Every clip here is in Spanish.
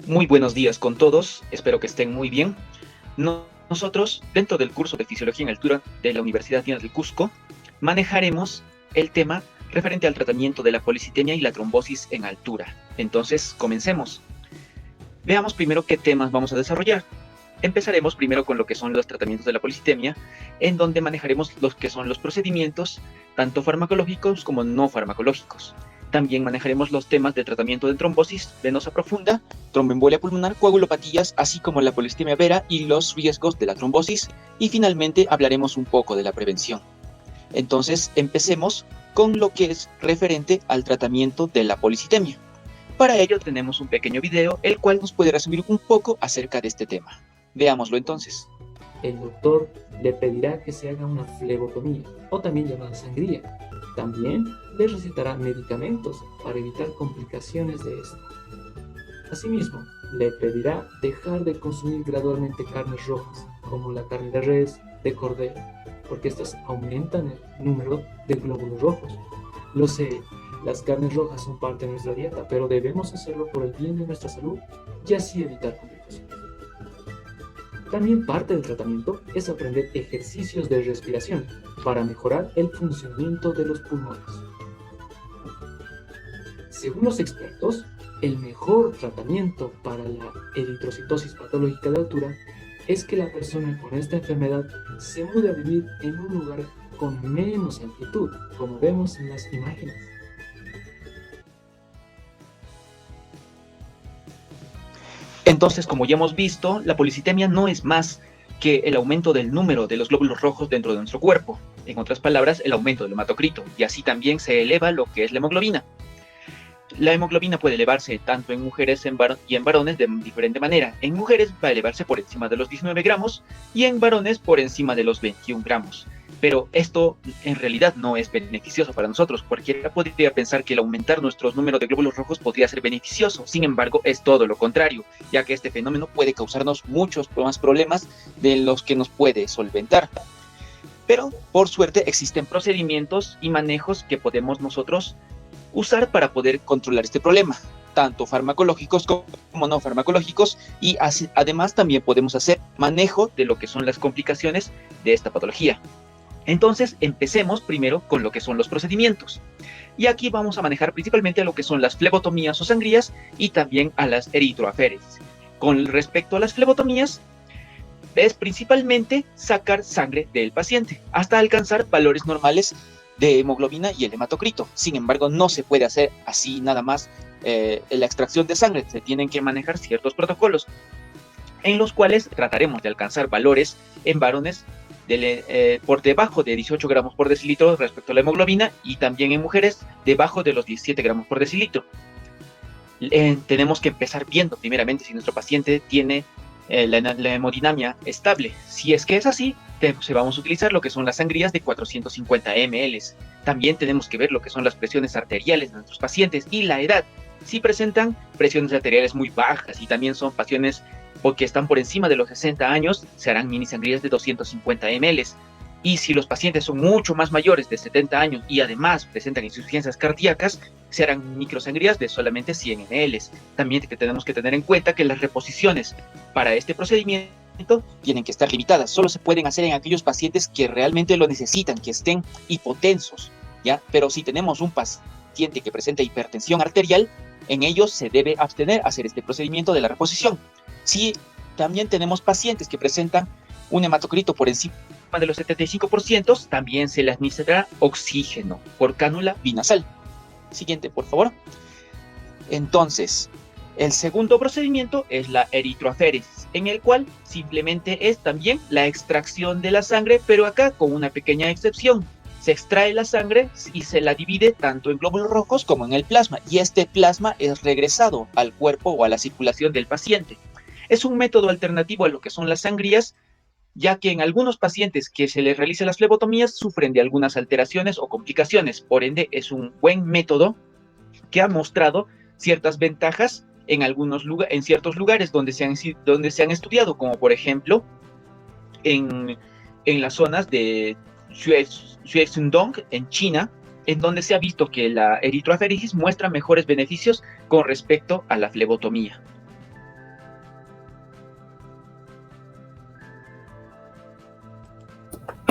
Muy buenos días con todos, espero que estén muy bien. Nosotros, dentro del curso de Fisiología en Altura de la Universidad Andina del Cusco, manejaremos el tema referente al tratamiento de la policitemia y la trombosis en altura. Entonces, comencemos. Veamos primero qué temas vamos a desarrollar. Empezaremos primero con lo que son los tratamientos de la policitemia, en donde manejaremos los que son los procedimientos, tanto farmacológicos como no farmacológicos. También manejaremos los temas de tratamiento de trombosis venosa profunda, tromboembolia pulmonar, coagulopatías, así como la policitemia vera y los riesgos de la trombosis. Y finalmente hablaremos un poco de la prevención. Entonces, empecemos con lo que es referente al tratamiento de la policitemia. Para ello tenemos un pequeño video, el cual nos puede resumir un poco acerca de este tema. Veámoslo entonces. El doctor le pedirá que se haga una flebotomía, o también llamada sangría. También le recetará medicamentos para evitar complicaciones de esta. Asimismo, le pedirá dejar de consumir gradualmente carnes rojas, como la carne de res, de cordero, porque estas aumentan el número de glóbulos rojos. Lo sé, las carnes rojas son parte de nuestra dieta, pero debemos hacerlo por el bien de nuestra salud y así evitar complicaciones. También parte del tratamiento es aprender ejercicios de respiración para mejorar el funcionamiento de los pulmones. Según los expertos, el mejor tratamiento para la eritrocitosis patológica de altura es que la persona con esta enfermedad se mude a vivir en un lugar con menos altitud, como vemos en las imágenes. Entonces, como ya hemos visto, la policitemia no es más que el aumento del número de los glóbulos rojos dentro de nuestro cuerpo. En otras palabras, el aumento del hematocrito, y así también se eleva lo que es la hemoglobina. La hemoglobina puede elevarse tanto en mujeres y en varones de diferente manera. En mujeres va a elevarse por encima de los 19 gramos y en varones por encima de los 21 gramos. Pero esto en realidad no es beneficioso para nosotros. Cualquiera podría pensar que el aumentar nuestros números de glóbulos rojos podría ser beneficioso. Sin embargo, es todo lo contrario, ya que este fenómeno puede causarnos muchos más problemas de los que nos puede solventar. Pero, por suerte, existen procedimientos y manejos que podemos nosotros usar para poder controlar este problema, tanto farmacológicos como no farmacológicos, y además también podemos hacer manejo de lo que son las complicaciones de esta patología. Entonces, empecemos primero con lo que son los procedimientos. Y aquí vamos a manejar principalmente a lo que son las flebotomías o sangrías y también a las eritroaféresis. Con respecto a las flebotomías, es principalmente sacar sangre del paciente hasta alcanzar valores normales de hemoglobina y el hematocrito. Sin embargo, no se puede hacer así nada más la extracción de sangre. Se tienen que manejar ciertos protocolos en los cuales trataremos de alcanzar valores en varones por debajo de 18 gramos por decilitro respecto a la hemoglobina y también en mujeres debajo de los 17 gramos por decilitro. Tenemos que empezar viendo primeramente si nuestro paciente tiene la hemodinamia estable. Si es que es así, vamos a utilizar lo que son las sangrías de 450 ml. También tenemos que ver lo que son las presiones arteriales de nuestros pacientes y la edad. Si presentan presiones arteriales muy bajas y también son pacientes que están por encima de los 60 años, se harán mini sangrías de 250 ml. Y si los pacientes son mucho más mayores de 70 años y además presentan insuficiencias cardíacas, se harán microsangrías de solamente 100 ml. También tenemos que tener en cuenta que las reposiciones para este procedimiento tienen que estar limitadas. Solo se pueden hacer en aquellos pacientes que realmente lo necesitan, que estén hipotensos, ¿ya? Pero si tenemos un paciente que presenta hipertensión arterial, en ellos se debe abstener a hacer este procedimiento de la reposición. Si también tenemos pacientes que presentan un hematocrito por encima de los 75%, también se le administrará oxígeno por cánula binasal. Siguiente, por favor. Entonces, el segundo procedimiento es la eritroaféresis, en el cual simplemente es también la extracción de la sangre, pero acá con una pequeña excepción. Se extrae la sangre y se la divide tanto en glóbulos rojos como en el plasma, y este plasma es regresado al cuerpo o a la circulación del paciente. Es un método alternativo a lo que son las sangrías, ya que en algunos pacientes que se les realizan las flebotomías sufren de algunas alteraciones o complicaciones. Por ende, es un buen método que ha mostrado ciertas ventajas en ciertos lugares donde se han estudiado, como por ejemplo en las zonas de Xuezhundong, en China, en donde se ha visto que la eritroaféresis muestra mejores beneficios con respecto a la flebotomía.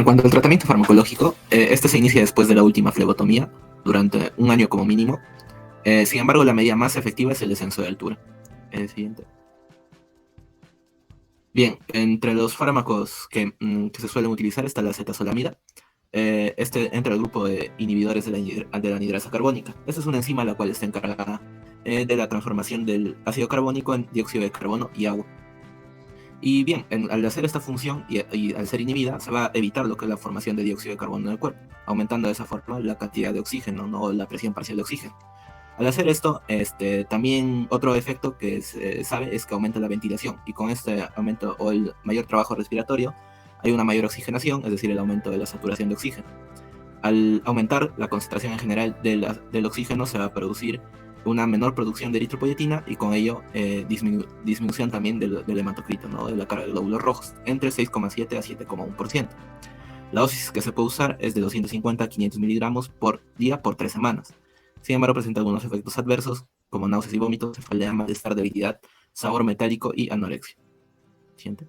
cuanto al tratamiento farmacológico, este se inicia después de la última flebotomía, durante un año como mínimo. Sin embargo, la medida más efectiva es el descenso de altura. Siguiente. Bien, entre los fármacos que se suelen utilizar está la acetazolamida. Este entra al grupo de inhibidores de la anhidrasa carbónica. Esta es una enzima la cual está encargada de la transformación del ácido carbónico en dióxido de carbono y agua. Y bien, al hacer esta función y al ser inhibida, se va a evitar lo que es la formación de dióxido de carbono en el cuerpo, aumentando de esa forma la cantidad de oxígeno, no la presión parcial de oxígeno. Al hacer esto, también otro efecto que se sabe es que aumenta la ventilación, y con este aumento o el mayor trabajo respiratorio hay una mayor oxigenación, es decir, el aumento de la saturación de oxígeno. Al aumentar la concentración en general del oxígeno, se va a producir una menor producción de eritropoyetina y con ello disminución también del hematocrito, ¿no? De la carga de glóbulos rojos, entre 6,7 a 7,1%. La dosis que se puede usar es de 250 a 500 miligramos por día por 3 semanas. Sin embargo, presenta algunos efectos adversos, como náuseas y vómitos, cefalea, malestar, debilidad, sabor metálico y anorexia. Siguiente.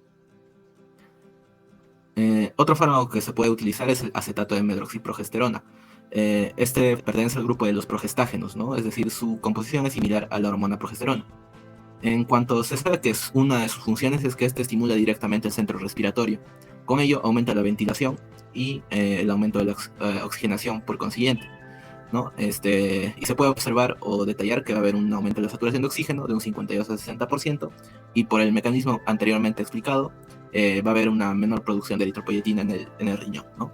Otro fármaco que se puede utilizar es el acetato de medroxiprogesterona. Este pertenece al grupo de los progestágenos, ¿no? Es decir, su composición es similar a la hormona progesterona. En cuanto se sabe que una de sus funciones es que este estimula directamente el centro respiratorio. Con ello aumenta la ventilación y el aumento de la oxigenación por consiguiente, ¿no? Y se puede observar o detallar que va a haber un aumento de la saturación de oxígeno de un 52 a 60%, y por el mecanismo anteriormente explicado va a haber una menor producción de eritropoyetina en el riñón, ¿no?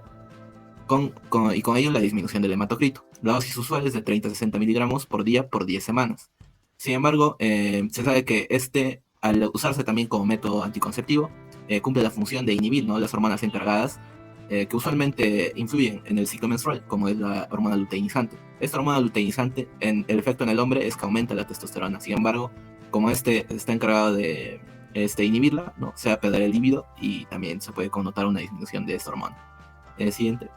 Y con ello la disminución del hematocrito. La dosis usual es de 30 a 60 miligramos por día por 10 semanas. Sin embargo, se sabe que al usarse también como método anticonceptivo, cumple la función de inhibir, ¿no?, las hormonas encargadas que usualmente influyen en el ciclo menstrual, como es la hormona luteinizante. Esta hormona luteinizante, el efecto en el hombre es que aumenta la testosterona. Sin embargo, como está encargado de inhibirla, ¿no?, se va a perder el líbido y también se puede connotar una disminución de esta hormona. Siguiente.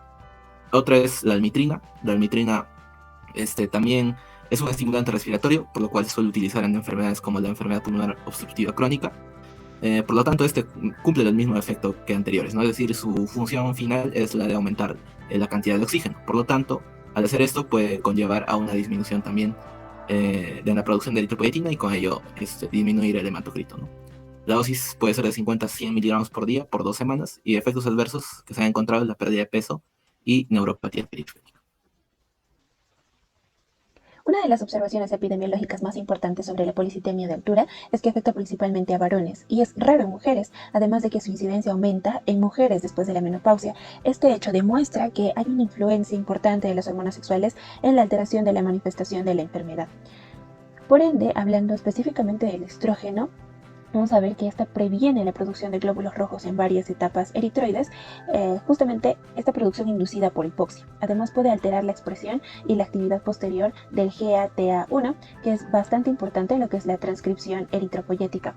Otra es la almitrina. La almitrina también es un estimulante respiratorio, por lo cual se suele utilizar en enfermedades como la enfermedad pulmonar obstructiva crónica. Por lo tanto, cumple el mismo efecto que anteriores, ¿no? Es decir, su función final es la de aumentar la cantidad de oxígeno. Por lo tanto, al hacer esto puede conllevar a una disminución también de la producción de eritropoyetina y con ello disminuir el hematocrito, ¿no? La dosis puede ser de 50 a 100 miligramos por día por 2 semanas, y efectos adversos que se han encontrado es la pérdida de peso y neuropatía periférica. Una de las observaciones epidemiológicas más importantes sobre la policitemia de altura es que afecta principalmente a varones y es raro en mujeres, además de que su incidencia aumenta en mujeres después de la menopausia. Este hecho demuestra que hay una influencia importante de las hormonas sexuales en la alteración de la manifestación de la enfermedad. Por ende, hablando específicamente del estrógeno, vamos a ver que esta previene la producción de glóbulos rojos en varias etapas eritroides, justamente esta producción inducida por hipoxia. Además puede alterar la expresión y la actividad posterior del GATA1, que es bastante importante en lo que es la transcripción eritropoyética.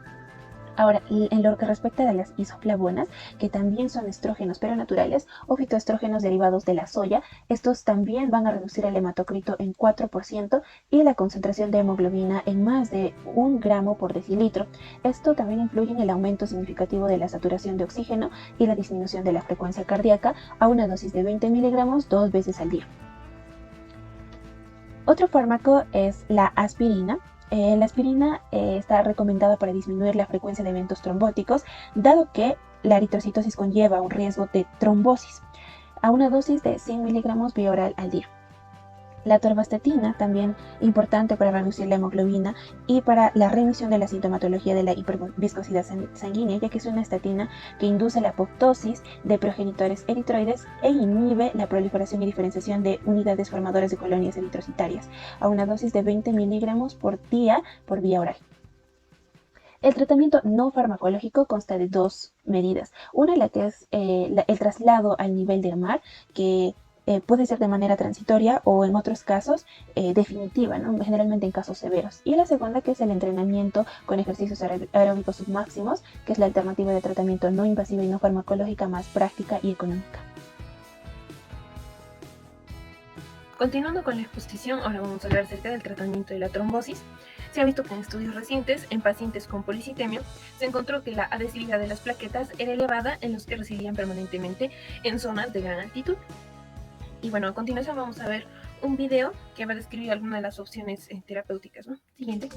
Ahora, en lo que respecta a las isoflavonas, que también son estrógenos pero naturales o fitoestrógenos derivados de la soya, estos también van a reducir el hematocrito en 4% y la concentración de hemoglobina en más de 1 gramo por decilitro. Esto también influye en el aumento significativo de la saturación de oxígeno y la disminución de la frecuencia cardíaca a una dosis de 20 miligramos 2 veces al día. Otro fármaco es la aspirina. La aspirina está recomendada para disminuir la frecuencia de eventos trombóticos, dado que la eritrocitosis conlleva un riesgo de trombosis, a una dosis de 100 miligramos vía oral al día. La atorvastatina, también importante para reducir la hemoglobina y para la remisión de la sintomatología de la hiperviscosidad sanguínea, ya que es una estatina que induce la apoptosis de progenitores eritroides e inhibe la proliferación y diferenciación de unidades formadoras de colonias eritrocitarias, a una dosis de 20 miligramos por día por vía oral. El tratamiento no farmacológico consta de 2 medidas. Una, la que es el traslado al nivel del mar, que puede ser de manera transitoria o en otros casos definitiva, ¿no?, generalmente en casos severos. Y la segunda, que es el entrenamiento con ejercicios aeróbicos submáximos, que es la alternativa de tratamiento no invasiva y no farmacológica más práctica y económica. Continuando con la exposición, ahora vamos a hablar acerca del tratamiento de la trombosis. Se ha visto que en estudios recientes, en pacientes con policitemia, se encontró que la adhesividad de las plaquetas era elevada en los que residían permanentemente en zonas de gran altitud. Y bueno, a continuación vamos a ver un video que va a describir algunas de las opciones terapéuticas, ¿no? Siguiente.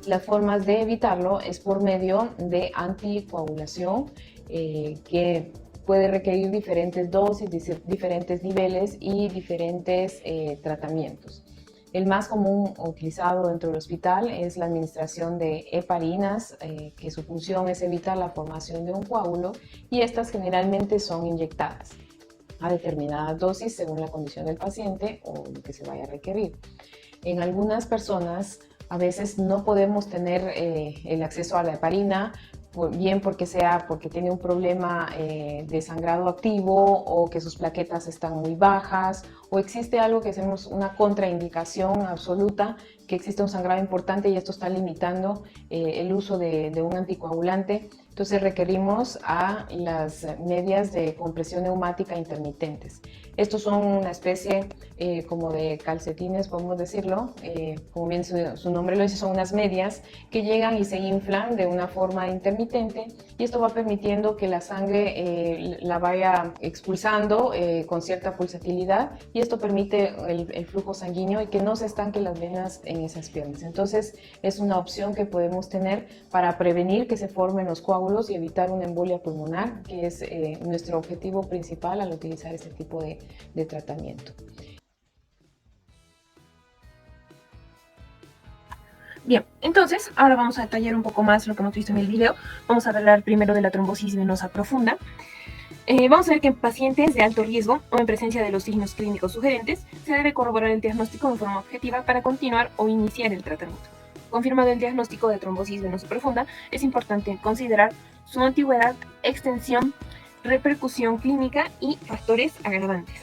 Las formas de evitarlo es por medio de anticoagulación, que puede requerir diferentes dosis, diferentes niveles y diferentes tratamientos. El más común utilizado dentro del hospital es la administración de heparinas, que su función es evitar la formación de un coágulo, y estas generalmente son inyectadas a determinadas dosis según la condición del paciente o lo que se vaya a requerir. En algunas personas a veces no podemos tener el acceso a la heparina, bien porque tiene un problema de sangrado activo, o que sus plaquetas están muy bajas, o existe algo que hacemos una contraindicación absoluta, que existe un sangrado importante y esto está limitando el uso de un anticoagulante. Entonces requerimos a las medias de compresión neumática intermitentes. Estos son una especie como de calcetines, podemos decirlo, como bien su nombre lo dice, son unas medias que llegan y se inflan de una forma intermitente, y esto va permitiendo que la sangre la vaya expulsando con cierta pulsatilidad, y esto permite el flujo sanguíneo y que no se estanquen las venas en esas piernas. Entonces es una opción que podemos tener para prevenir que se formen los coágulos y evitar una embolia pulmonar, que es nuestro objetivo principal al utilizar este tipo de tratamiento. Bien, entonces ahora vamos a detallar un poco más lo que hemos visto en el video. Vamos a hablar primero de la trombosis venosa profunda. Vamos a ver que en pacientes de alto riesgo o en presencia de los signos clínicos sugerentes se debe corroborar el diagnóstico de forma objetiva para continuar o iniciar el tratamiento. Confirmado el diagnóstico de trombosis venosa profunda, es importante considerar su antigüedad, extensión, repercusión clínica y factores agravantes.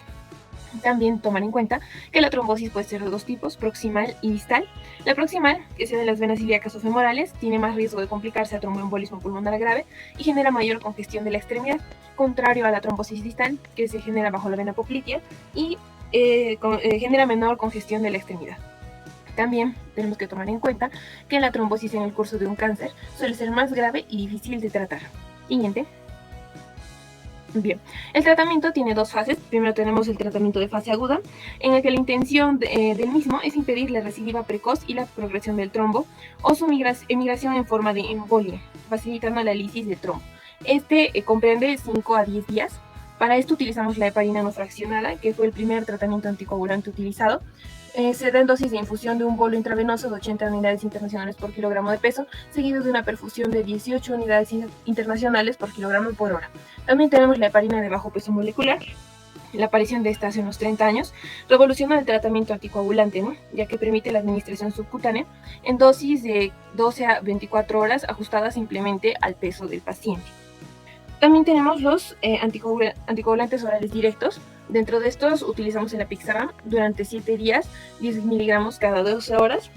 También tomar en cuenta que la trombosis puede ser de dos tipos, proximal y distal. La proximal, que se da en las venas ilíacas o femorales, tiene más riesgo de complicarse a tromboembolismo pulmonar grave y genera mayor congestión de la extremidad, contrario a la trombosis distal, que se genera bajo la vena poplitea y genera menor congestión de la extremidad. También tenemos que tomar en cuenta que la trombosis en el curso de un cáncer suele ser más grave y difícil de tratar. Siguiente. Bien, el tratamiento tiene dos fases. Primero tenemos el tratamiento de fase aguda, en el que la intención del mismo es impedir la recidiva precoz y la progresión del trombo o su emigración en forma de embolia, facilitando la lisis de trombo. Este comprende 5 a 10 días. Para esto utilizamos la heparina no fraccionada, que fue el primer tratamiento anticoagulante utilizado. Se da en dosis de infusión de un bolo intravenoso de 80 unidades internacionales por kilogramo de peso, seguido de una perfusión de 18 unidades internacionales por kilogramo por hora. También tenemos la heparina de bajo peso molecular. La aparición de esta hace unos 30 años revoluciona el tratamiento anticoagulante, ¿no? Ya que permite la administración subcutánea en dosis de 12 a 24 horas ajustadas simplemente al peso del paciente. También tenemos los anticoagulantes orales directos. Dentro de estos utilizamos el apixaban durante 7 días, 10 miligramos cada 12 horas.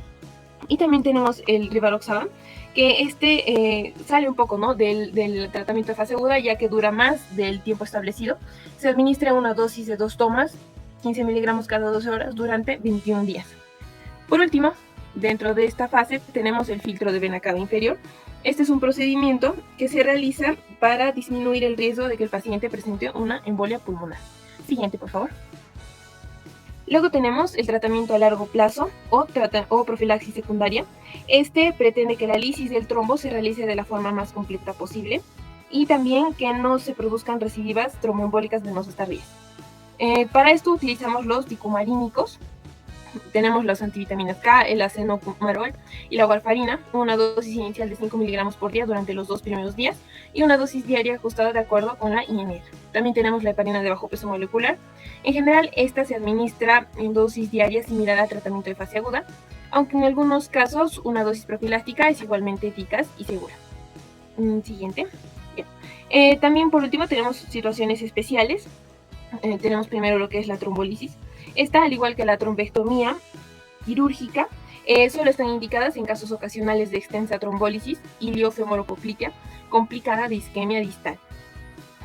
Y también tenemos el rivaroxaban, que sale un poco, ¿no?, del tratamiento de fase aguda, ya que dura más del tiempo establecido. Se administra una dosis de 2 tomas, 15 miligramos cada 12 horas durante 21 días. Por último, dentro de esta fase tenemos el filtro de vena cava inferior. Este es un procedimiento que se realiza para disminuir el riesgo de que el paciente presente una embolia pulmonar. Siguiente, por favor. Luego tenemos el tratamiento a largo plazo o profilaxis secundaria. Este pretende que la lisis del trombo se realice de la forma más completa posible y también que no se produzcan recidivas tromboembólicas venosas tardías. Para esto utilizamos los dicumarínicos. Tenemos las antivitaminas K, el acenocumarol y la warfarina, una dosis inicial de 5 miligramos por día durante los 2 primeros días y una dosis diaria ajustada de acuerdo con la INR. También tenemos la heparina de bajo peso molecular. En general, esta se administra en dosis diarias similar al tratamiento de fase aguda, aunque en algunos casos una dosis profiláctica es igualmente eficaz y segura. Siguiente. Bien. También por último tenemos situaciones especiales. Tenemos primero lo que es la trombolisis. Esta, al igual que la trombectomía quirúrgica, solo están indicadas en casos ocasionales de extensa trombólisis iliofemoropoplicea complicada de isquemia distal.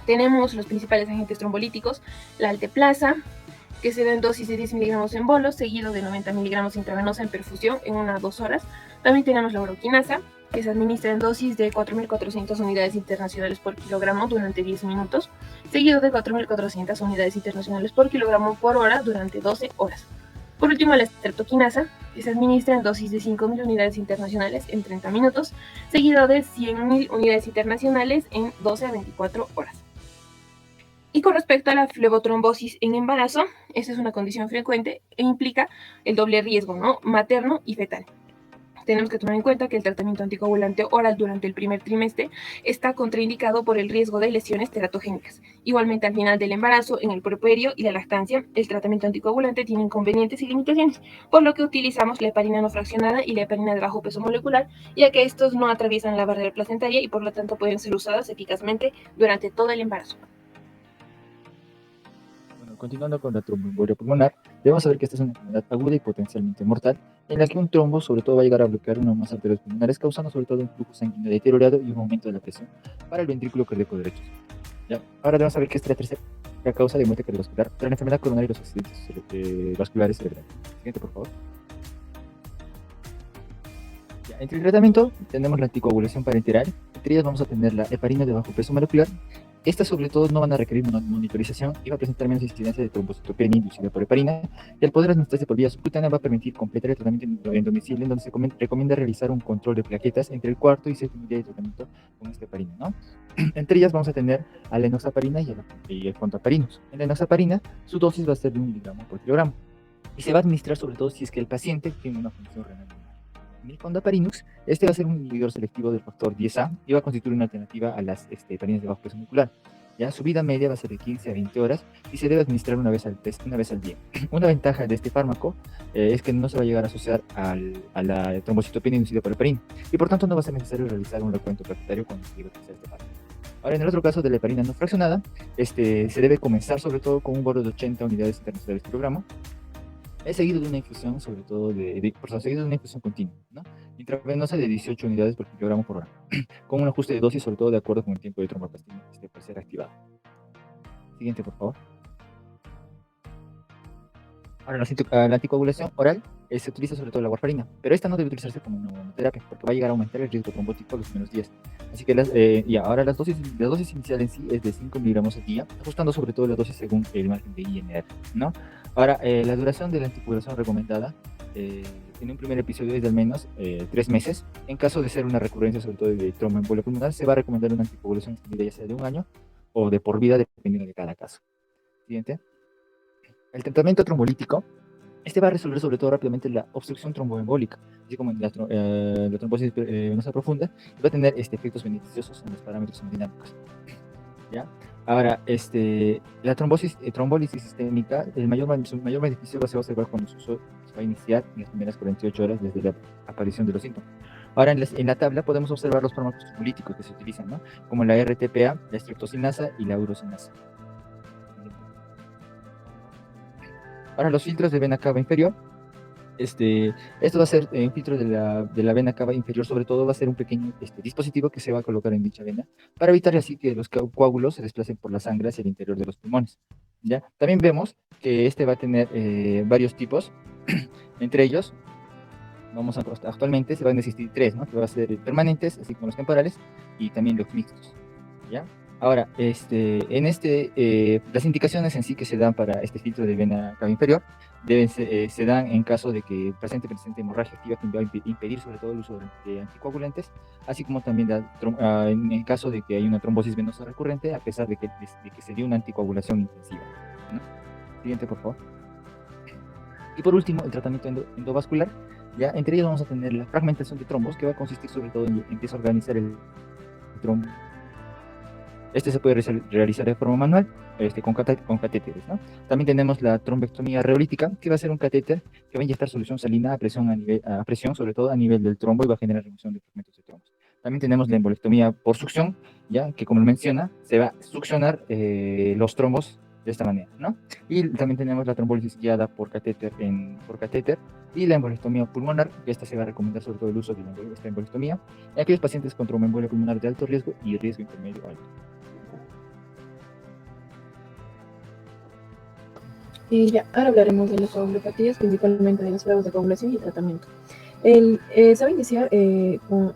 Tenemos los principales agentes trombolíticos, la alteplasa, que se da en dosis de 10 miligramos en bolos, seguido de 90 miligramos intravenosa en perfusión en 1 a 2 horas. También tenemos la uroquinasa, que se administra en dosis de 4.400 unidades internacionales por kilogramo durante 10 minutos, seguido de 4.400 unidades internacionales por kilogramo por hora durante 12 horas. Por último, la streptokinasa, que se administra en dosis de 5.000 unidades internacionales en 30 minutos, seguido de 100.000 unidades internacionales en 12 a 24 horas. Y con respecto a la flevotrombosis en embarazo, esta es una condición frecuente e implica el doble riesgo, ¿no?, materno y fetal. Tenemos que tomar en cuenta que el tratamiento anticoagulante oral durante el primer trimestre está contraindicado por el riesgo de lesiones teratogénicas. Igualmente, al final del embarazo, en el puerperio y la lactancia, el tratamiento anticoagulante tiene inconvenientes y limitaciones, por lo que utilizamos la heparina no fraccionada y la heparina de bajo peso molecular, ya que estos no atraviesan la barrera placentaria y por lo tanto pueden ser usados eficazmente durante todo el embarazo. Continuando con la tromboembolia pulmonar, debemos saber que esta es una enfermedad aguda y potencialmente mortal, en la que un trombo sobre todo va a llegar a bloquear una o más arterias pulmonares, causando sobre todo un flujo sanguíneo deteriorado y un aumento de la presión para el ventrículo cardíaco derecho. ¿Ya? Ahora debemos saber que esta es la tercera causa de muerte cardiovascular tras la enfermedad coronaria y los accidentes vasculares cerebrales. Siguiente, por favor. Ya, entre el tratamiento tenemos la anticoagulación parenteral. Entre ellas vamos a tener la heparina de bajo peso molecular. Estas sobre todo no van a requerir monitorización y va a presentar menos incidencia de trombocitopenia inducida por heparina, y al poder administrarse por vía subcutánea va a permitir completar el tratamiento en domicilio, en donde se recomienda realizar un control de plaquetas entre el cuarto y séptimo día de tratamiento con esta heparina, ¿no? Entre ellas vamos a tener a la enoxaparina y el fondaparinux. En la enoxaparina su dosis va a ser de 1 miligramo por kilogramo y se va a administrar sobre todo si es que el paciente tiene una función renal. En el fondaparinux, este va a ser un inhibidor selectivo del factor 10A y va a constituir una alternativa a las heparinas de bajo peso molecular. Ya, su vida media va a ser de 15 a 20 horas y se debe administrar una vez al día. Una ventaja de este fármaco es que no se va a llegar a asociar a la trombocitopenia inducida por heparina y por tanto no va a ser necesario realizar un recuento plaquetario cuando se llegue a utilizar este fármaco. Ahora, en el otro caso de la heparina no fraccionada, se debe comenzar sobre todo con un bolo de 80 unidades internacionales por kilogramo. Es seguido de una infusión, sobre todo seguido de una infusión continua, ¿no? Intravenosa de 18 unidades por kilogramo por hora, con un ajuste de dosis, sobre todo de acuerdo con el tiempo de tromboplastina que puede ser activado. Siguiente, por favor. Ahora, la anticoagulación oral se utiliza sobre todo la warfarina, pero esta no debe utilizarse como una terapia, porque va a llegar a aumentar el riesgo trombótico a los primeros días. Así que ahora la dosis inicial en sí es de 5 miligramos al día, ajustando sobre todo la dosis según el margen de INR, ¿no? Ahora, la duración de la anticoagulación recomendada en un primer episodio es de al menos 3 meses. En caso de ser una recurrencia, sobre todo de tromboembolia pulmonar, se va a recomendar una anticoagulación extendida ya sea de 1 año o de por vida, dependiendo de cada caso. Siguiente. El tratamiento trombolítico, va a resolver sobre todo rápidamente la obstrucción tromboembólica, así como en la trombosis venosa profunda, y va a tener efectos beneficiosos en los parámetros hemodinámicos. ¿Ya? Ahora, la trombólisis sistémica, su mayor beneficio va a ser observar cuando su uso se va a iniciar en las primeras 48 horas desde la aparición de los síntomas. Ahora, en la tabla podemos observar los fármacos trombólíticos que se utilizan, ¿no? Como la RTPA, la streptocinasa y la urocinasa. Ahora, los filtros de vena cava inferior. Esto va a ser un filtro de la vena cava inferior, sobre todo va a ser un pequeño dispositivo que se va a colocar en dicha vena para evitar así que los coágulos se desplacen por la sangre hacia el interior de los pulmones. ¿Ya? También vemos que va a tener varios tipos, entre ellos, actualmente se van a existir 3, ¿no? Que va a ser permanentes, así como los temporales, y también los mixtos. ¿Ya? Ahora, las indicaciones en sí que se dan para este filtro de vena cava inferior se dan en caso de que el paciente presente hemorragia activa que va a impedir sobre todo el uso de anticoagulantes, así como también en caso de que hay una trombosis venosa recurrente, a pesar de que se dio una anticoagulación intensiva, ¿no? Siguiente, por favor. Y por último, el tratamiento endovascular. Ya, entre ellos vamos a tener la fragmentación de trombos, que va a consistir sobre todo en desorganizar el trombo. Se puede realizar de forma manual, con catéteres, ¿no? También tenemos la trombectomía reolítica, que va a ser un catéter que va a inyectar solución salina a presión, sobre todo a nivel del trombo, y va a generar remoción de fragmentos de trombos. También tenemos la embolectomía por succión, ya que como menciona, se va a succionar los trombos de esta manera, ¿no? Y también tenemos la trombólisis guiada por catéter y la embolectomía pulmonar, que se va a recomendar sobre todo el uso de esta embolectomía en aquellos pacientes con tromboembolia pulmonar de alto riesgo y riesgo intermedio alto. Y ya, ahora hablaremos de las coagulopatías, principalmente de las pruebas de coagulación y tratamiento. Se va a iniciar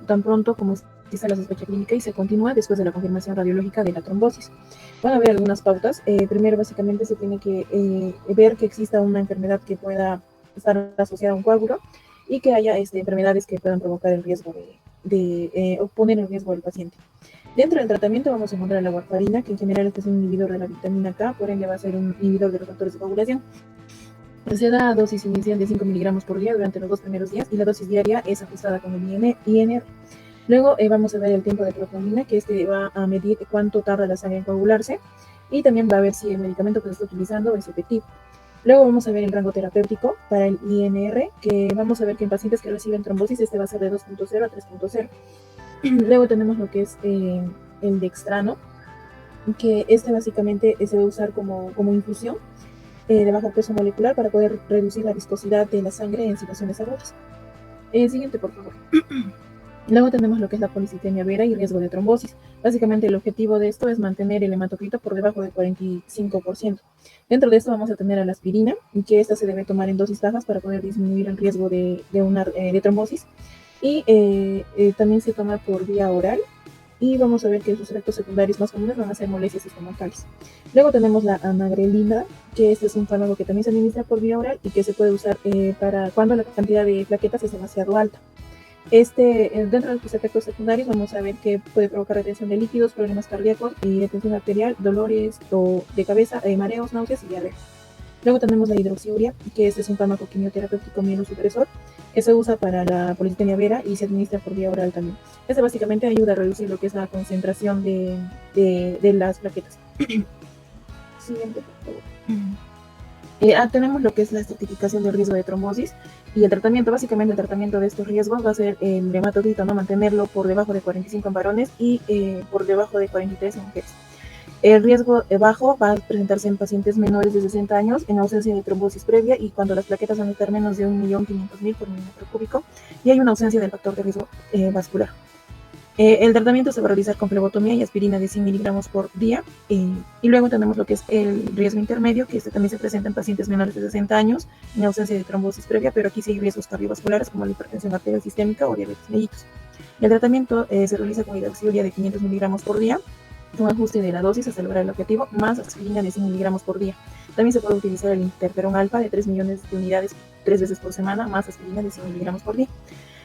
tan pronto como exista la sospecha clínica y se continúa después de la confirmación radiológica de la trombosis. Van a haber algunas pautas. Primero, básicamente, se tiene que ver que exista una enfermedad que pueda estar asociada a un coágulo y que haya enfermedades que puedan provocar el riesgo o poner en riesgo al paciente. Dentro del tratamiento vamos a encontrar la warfarina, que en general es un inhibidor de la vitamina K, por ende va a ser un inhibidor de los factores de coagulación. Se da a dosis inicial de 5 miligramos por día durante los 2 primeros días y la dosis diaria es ajustada con el INR. Luego vamos a ver el tiempo de protonina, que va a medir cuánto tarda la sangre en coagularse y también va a ver si el medicamento que se está utilizando es efectivo. Luego vamos a ver el rango terapéutico para el INR, que vamos a ver que en pacientes que reciben trombosis este va a ser de 2.0 a 3.0. Luego tenemos lo que es el dextrano, que básicamente se va a usar como infusión de bajo peso molecular para poder reducir la viscosidad de la sangre en situaciones agudas. Siguiente, por favor. Luego tenemos lo que es la policitemia vera y riesgo de trombosis. Básicamente el objetivo de esto es mantener el hematocrito por debajo del 45%. Dentro de esto vamos a tener a la aspirina, que esta se debe tomar en dosis bajas para poder disminuir el riesgo de trombosis. Y también se toma por vía oral. Y vamos a ver que sus efectos secundarios más comunes van a ser molestias estomacales. Luego tenemos la anagrelina, que este es un fármaco que también se administra por vía oral y que se puede usar para cuando la cantidad de plaquetas es demasiado alta. Dentro de sus efectos secundarios vamos a ver que puede provocar retención de líquidos, problemas cardíacos y retención arterial, dolores de cabeza, mareos, náuseas y diarrea. Luego tenemos la hidroxiuria, que este es un fármaco quimioterapéutico mielosupresor que se usa para la policitemia vera y se administra por vía oral también. Básicamente ayuda a reducir lo que es la concentración de las plaquetas. Siguiente, por favor. Tenemos lo que es la estratificación del riesgo de trombosis y el tratamiento. Básicamente el tratamiento de estos riesgos va a ser el hematocrito, ¿no? Mantenerlo por debajo de 45 en varones y por debajo de 43 en mujeres. El riesgo bajo va a presentarse en pacientes menores de 60 años en ausencia de trombosis previa y cuando las plaquetas van a estar menos de 1.500.000 por milímetro cúbico y hay una ausencia del factor de riesgo vascular. El tratamiento se va a realizar con flebotomía y aspirina de 100 miligramos por día. Y luego tenemos lo que es el riesgo intermedio, que también se presenta en pacientes menores de 60 años en ausencia de trombosis previa, pero aquí sí hay riesgos cardiovasculares como la hipertensión arterial sistémica o diabetes mellitus. El tratamiento se realiza con hidroxiuria de 500 miligramos por día, un ajuste de la dosis hasta lograr el objetivo, más aspirina de 100 miligramos por día. También se puede utilizar el interferón alfa de 3 millones de unidades 3 veces por semana, más aspirina de 100 miligramos por día.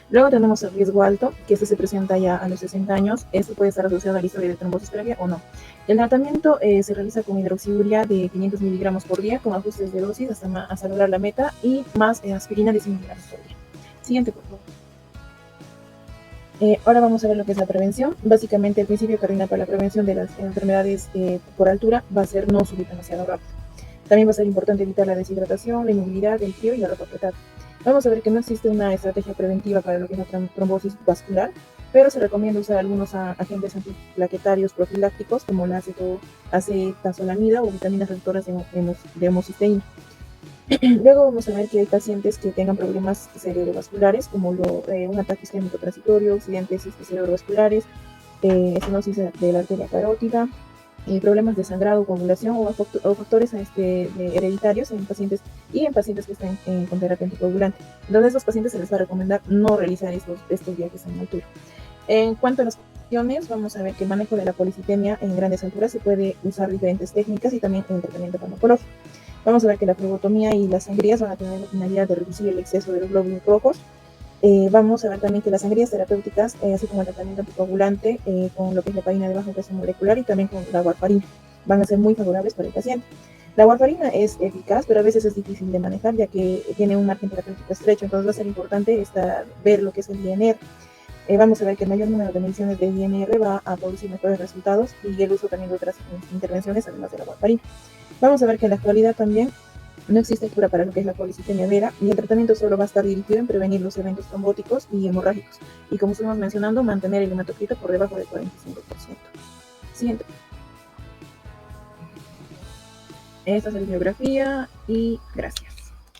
Luego tenemos el riesgo alto, que se presenta ya a los 60 años. Esto puede estar asociado a la historia de trombosis previa o no. El tratamiento se realiza con hidroxiuria de 500 miligramos por día, con ajustes de dosis hasta lograr la meta y más aspirina de 100 miligramos por día. Siguiente, por favor. Ahora vamos a ver lo que es la prevención. Básicamente el principio cardinal para la prevención de las enfermedades por altura va a ser no subir demasiado rápido. También va a ser importante evitar la deshidratación, la inmovilidad, el frío y la ropa apretada. Vamos a ver que no existe una estrategia preventiva para lo que es la trombosis vascular, pero se recomienda usar algunos agentes antiplaquetarios profilácticos como la acetazolamida o vitaminas reductoras de homocisteína. Luego vamos a ver que hay pacientes que tengan problemas cerebrovasculares como un ataque isquémico transitorio, accidentes cerebrovasculares, estenosis de la arteria carótida, problemas de sangrado, coagulación o factores hereditarios en pacientes que estén con terapia anticoagulante. Entonces, a estos pacientes se les va a recomendar no realizar estos viajes en altura. En cuanto a las opciones, vamos a ver que el manejo de la policitemia en grandes alturas se puede usar diferentes técnicas y también en el tratamiento farmacológico. Vamos a ver que la flebotomía y las sangrías van a tener la finalidad de reducir el exceso de los glóbulos rojos. Vamos a ver también que las sangrías terapéuticas, así como el tratamiento anticoagulante con lo que es la heparina de bajo peso molecular y también con la warfarina, van a ser muy favorables para el paciente. La warfarina es eficaz, pero a veces es difícil de manejar ya que tiene un margen terapéutico estrecho, entonces va a ser importante ver lo que es el INR. Vamos a ver que el mayor número de mediciones de INR va a producir mejores resultados y el uso también de otras intervenciones además de la warfarina. Vamos a ver que en la actualidad también no existe cura para lo que es la policitemia vera y el tratamiento solo va a estar dirigido en prevenir los eventos trombóticos y hemorrágicos. Y como estuvimos mencionando, mantener el hematocrito por debajo del 45%. Siguiente. Esta es la bibliografía y gracias.